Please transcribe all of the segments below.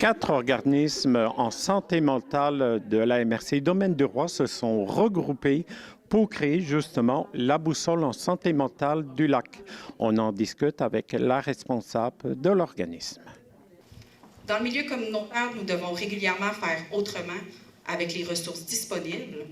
Quatre organismes en santé mentale de la MRC Domaine du Roi se sont regroupés pour créer justement la boussole en santé mentale du lac. On en discute avec la responsable de l'organisme. Dans le milieu communautaire, nous devons régulièrement faire autrement avec les ressources disponibles.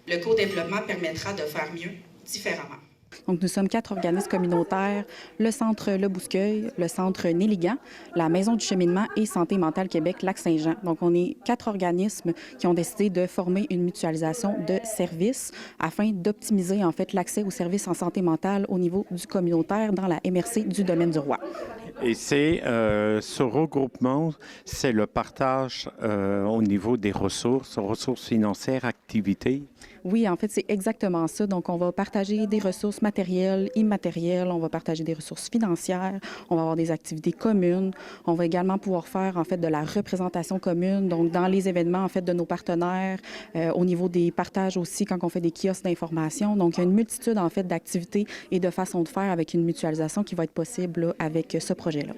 Le co-développement permettra de faire mieux, différemment. Donc, nous sommes 4 organismes communautaires, le Centre Le Bouscueil, le Centre Néligan, la Maison du cheminement et Santé mentale Québec Lac-Saint-Jean. Donc, on est 4 organismes qui ont décidé de former une mutualisation de services afin d'optimiser, en fait, l'accès aux services en santé mentale au niveau du communautaire dans la MRC du Domaine du Roi. Et c'est ce regroupement, c'est le partage au niveau des ressources financières, activités. Oui, en fait, c'est exactement ça. Donc, on va partager des ressources matérielles, immatérielles, on va partager des ressources financières, on va avoir des activités communes. On va également pouvoir faire, en fait, de la représentation commune, donc dans les événements, en fait, de nos partenaires, au niveau des partages aussi, quand on fait des kiosques d'information. Donc, il y a une multitude, en fait, d'activités et de façons de faire avec une mutualisation qui va être possible là, avec ce projet-là.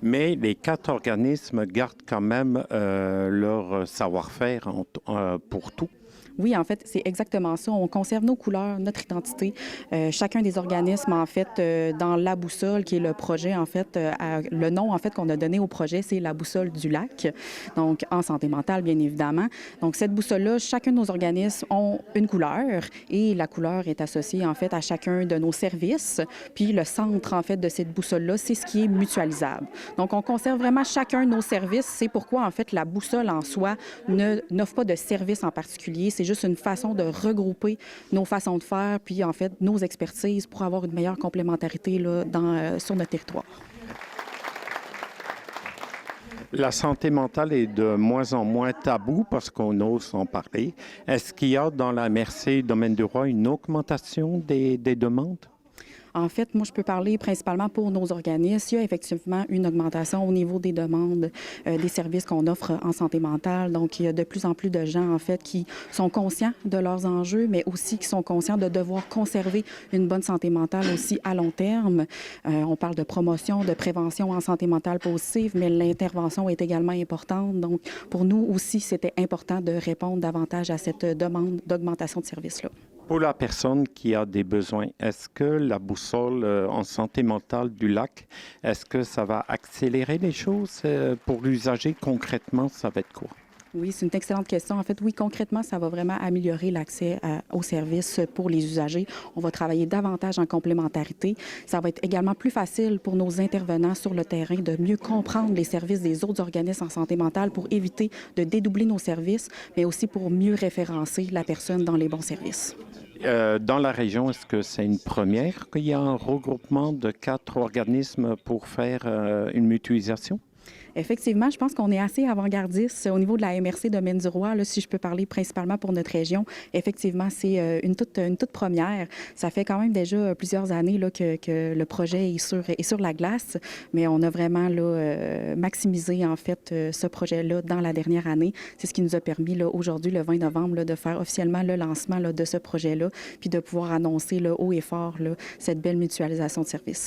Mais les 4 organismes gardent quand même leur savoir-faire pour tout. Oui, en fait, c'est exactement ça. On conserve nos couleurs, notre identité. Chacun des organismes, en fait, dans la boussole, qui est le projet, en fait, le nom, en fait, qu'on a donné au projet, c'est la boussole du lac, donc en santé mentale, bien évidemment. Donc, cette boussole-là, chacun de nos organismes ont une couleur et la couleur est associée, en fait, à chacun de nos services. Puis, le centre, en fait, de cette boussole-là, c'est ce qui est mutualisable. Donc, on conserve vraiment chacun de nos services. C'est pourquoi, en fait, la boussole en soi n'offre pas de service en particulier. C'est juste une façon de regrouper nos façons de faire, puis en fait, nos expertises pour avoir une meilleure complémentarité là, sur notre territoire. La santé mentale est de moins en moins tabou parce qu'on ose en parler. Est-ce qu'il y a dans la MRC Domaine du Roi une augmentation des demandes? En fait, moi, je peux parler principalement pour nos organismes. Il y a effectivement une augmentation au niveau des demandes, des services qu'on offre en santé mentale. Donc, il y a de plus en plus de gens, en fait, qui sont conscients de leurs enjeux, mais aussi qui sont conscients de devoir conserver une bonne santé mentale aussi à long terme. On parle de promotion, de prévention en santé mentale positive, mais l'intervention est également importante. Donc, pour nous aussi, c'était important de répondre davantage à cette demande d'augmentation de services-là. Pour la personne qui a des besoins, est-ce que la boussole en santé mentale du lac, est-ce que ça va accélérer les choses pour l'usager? Concrètement, ça va être quoi? Oui, c'est une excellente question. En fait, oui, concrètement, ça va vraiment améliorer l'accès aux services pour les usagers. On va travailler davantage en complémentarité. Ça va être également plus facile pour nos intervenants sur le terrain de mieux comprendre les services des autres organismes en santé mentale pour éviter de dédoubler nos services, mais aussi pour mieux référencer la personne dans les bons services. Dans la région, est-ce que c'est une première qu'il y a un regroupement de 4 organismes pour faire une mutualisation? Effectivement, je pense qu'on est assez avant-gardiste au niveau de la MRC Domaine du Roi, là, si je peux parler principalement pour notre région. Effectivement, c'est une toute première. Ça fait quand même déjà plusieurs années là, que le projet est sur la glace, mais on a vraiment là, maximisé en fait ce projet-là dans la dernière année. C'est ce qui nous a permis là, aujourd'hui, le 20 novembre, là, de faire officiellement le lancement là, de ce projet-là, puis de pouvoir annoncer là, haut et fort là, cette belle mutualisation de services.